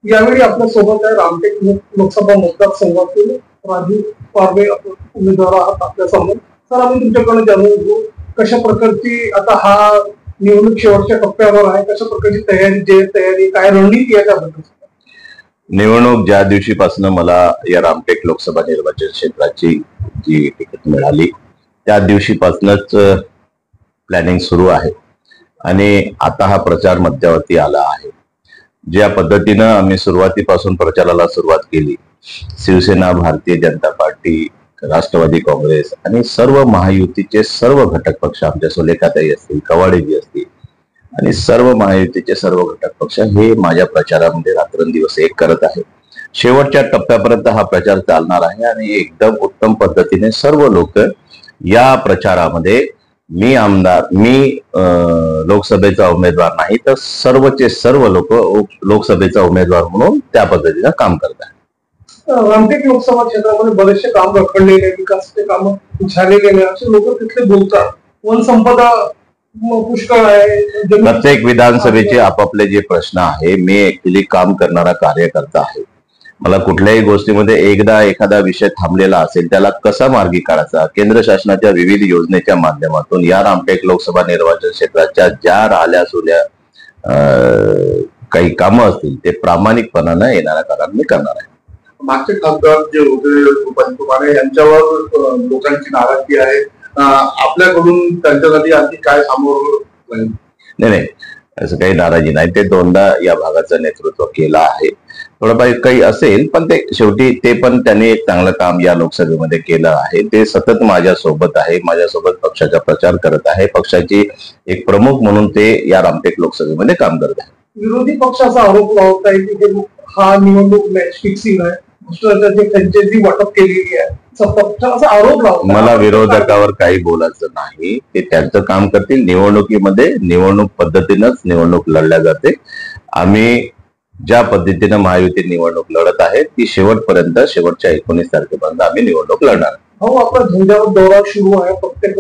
यावेळी आपल्या सोबत आहे रामटेक लोकसभा मतदारसंघातील राजू पारवे उमेदवार आहात आपल्या समोर. सर, आम्ही तुमच्याकडे जाणून घेऊ कशा प्रकारची आता हा निवडणूक शेवटच्या टप्प्यावर आहे, कशा प्रकारची तयारी काय रणनीती आहे त्याबद्दल. निवडणूक ज्या दिवशीपासून मला या रामटेक लोकसभा निर्वाचन क्षेत्राची जी तिकीट मिळाली त्या दिवशीपासूनच प्लॅनिंग सुरू आहे आणि आता हा प्रचार मध्यावरती आला आहे. ज्या पद्धतीनं आम्ही सुरुवातीपासून प्रचाराला सुरुवात केली, शिवसेना, भारतीय जनता पार्टी, राष्ट्रवादी काँग्रेस आणि सर्व महायुतीचे सर्व घटक पक्ष, आमच्या सुलेखाताई असतील, कवाडेजी असतील आणि सर्व महायुतीचे सर्व घटक पक्ष हे माझ्या प्रचारामध्ये रात्रंदिवस एक करत आहे. शेवटच्या टप्प्यापर्यंत हा प्रचार चालणार आहे आणि एकदम उत्तम पद्धतीने सर्व लोक या प्रचारामध्ये मी लोकसभेचा उमेदवार नाही तर सर्वचे सर्व लोक लोकसभेचा उमेदवार म्हणून त्या पद्धतीनं काम करत आहेत. रामटेक लोकसभा क्षेत्रामध्ये बरेचसे काम रखडलेले, विकासाचे काम झालेले नाही असे लोक तिथले बोलतात. वन संपदा पुष्कळ आहे. प्रत्येक विधानसभेचे आपापले जे प्रश्न आहे, मी ऍक्च्युली काम करणारा कार्यकर्ता आहे. मला कुठल्याही गोष्टीमध्ये एकदा एखादा विषय थांबलेला असेल त्याला कसा मार्गी काढायचा, केंद्र शासनाच्या विविध योजनेच्या माध्यमातून या रामटेक लोकसभा निर्वाचन क्षेत्राच्या ज्या राहिल्या सोल्या काही कामं असतील ते प्रामाणिकपणानं येणाऱ्या काळात मी करणार आहे. मागचे खासदार जे होते तुम्हाला यांच्यावर लोकांची नाराजगी आहे, आपल्याकडून त्यांच्यासाठी आणखी काय सामोरं नाही, असं काही नाराजी नाही. ते दोनदा या भागाचं नेतृत्व केलं आहे. थोडं काही असेल पण ते शेवटी ते पण त्यांनी एक चांगलं काम या लोकसभेमध्ये केलं आहे. ते सतत माझ्या सोबत आहे, माझ्यासोबत पक्षाचा प्रचार करत आहे, पक्षाची एक प्रमुख म्हणून ते या रामटेक लोकसभेमध्ये काम करत आहे. विरोधी पक्ष असा आरोप लावत आहे की हा निवडणूक मॅच फिक्सिंग आहे, फ्रँचायझी वाटप केलेली आहे, असा आरोप लावतो. मला विरोधकावर काही बोलायचं नाही. ते त्यांचं काम करतील. निवडणुकीमध्ये निवडणूक पद्धतीनंच निवडणूक लढल्या जाते. आम्ही ज्या पद्धतीनं महायुती निवडणूक लढत आहे ती शेवटपर्यंत, शेवटच्या 19 तारखेपर्यंत आम्ही निवडणूक लढणार. हो, आपला झेंड्यावर दौरा सुरू आहे प्रत्येक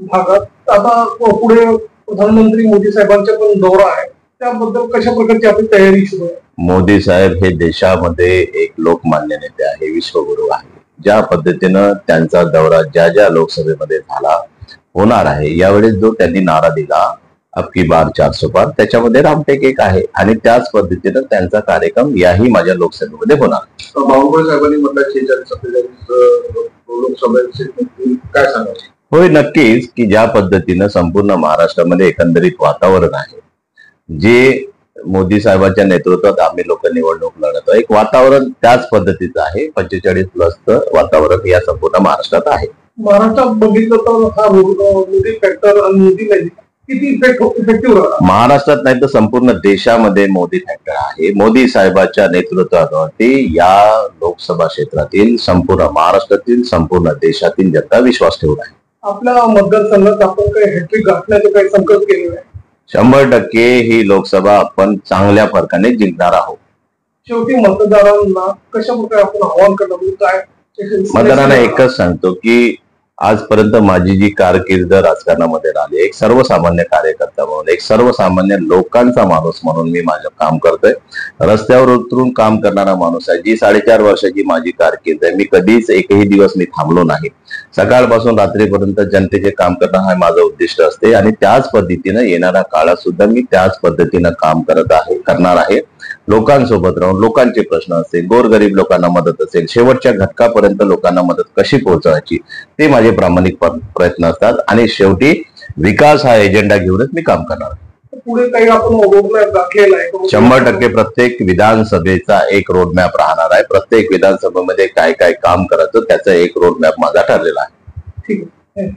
भागात. आता पुढे प्रधानमंत्री मोदी साहेबांचा पण दौरा आहे, त्याबद्दल कशा प्रकारची आपली तयारी सुरू आहे. मोदी साहेब हे देशामध्ये एक लोकमान्य नेते आहे, विश्वगुरू आहे. ज्या पद्धतीनं त्यांचा दौरा ज्या ज्या लोकसभेमध्ये होणार आहे, यावेळेस जो त्यांनी नारा दिला अबकी बार 400 पार, त्याच्यामध्ये रामटेक एक आहे आणि त्याच पद्धतीनं त्यांचा कार्यक्रम याही माझ्या लोकसभेमध्ये होणार. बावनकुळे साहेबांनी म्हटलं लोकसभेचे काय सांगायचे? होय, नक्कीच की ज्या पद्धतीनं संपूर्ण महाराष्ट्रामध्ये एकंदरीत वातावरण आहे, जे मोदी साहेबांच्या नेतृत्वात आम्ही लोक निवडणूक लढतो, एक वातावरण त्याच पद्धतीचं आहे. 45+ वातावरण या संपूर्ण महाराष्ट्रात आहे. महाराष्ट्रात बघितलं तर हा मोदी फॅक्टर आणि मोदी मॅजिक किती इफेक्टिव्ह राहणार? महाराष्ट्रात नाही तर संपूर्ण देशामध्ये मोदी फॅक्टर आहे. मोदी साहेबांच्या नेतृत्वावरती या लोकसभा क्षेत्रातील, संपूर्ण महाराष्ट्रातील, संपूर्ण देशातील जनता विश्वास ठेवून आहे. आपल्या मतदारसंघात आपण काही हॅट्रिक गाठण्याचे काही संकल्प केले आहे? 100% ही लोकसभा आपण चांगल्या फरकाने जिंकणार आहोत. शेवटी मतदारांना कशा प्रकारे आपण आवाहन करणार, काय मतदारांना एकच सांगतो की आजपर्यंत माझी जी कारकीर्द राजकारणामध्ये राहिली, एक सर्वसामान्य कार्यकर्ता म्हणून, एक सर्वसामान्य लोकांचा माणूस म्हणून मी माझं काम करतोय. रस्त्यावर उतरून काम करणारा माणूस आहे. जी 4.5 वर्षाची माझी कारकीर्द आहे, मी कधीच एकही दिवस मी थांबलो नाही. सकाळपासून रात्रीपर्यंत जनतेचे काम करणं हा माझं उद्दिष्ट असते आणि त्याच पद्धतीनं येणाऱ्या काळात सुद्धा मी त्याच पद्धतीनं काम करणार आहे. लोकांसोबत राहून, लोकांचे प्रश्न असतील, गोरगरीब लोकांना मदत असेल, शेवटच्या घटकापर्यंत लोकांना मदत कशी पोहोचवायची, ते माझे प्रामाणिक प्रयत्न असतात आणि शेवटी विकास हा एजेंडा घेऊनच मी काम करणार. पुढे काही आपण रोडमॅप दाखलेला आहे? 100% प्रत्येक विधानसभेचा एक रोडमॅप राहणार आहे. प्रत्येक विधानसभेमध्ये काय काय काम करायचं त्याचा एक रोडमॅप माझा ठरलेला आहे. ठीक आहे.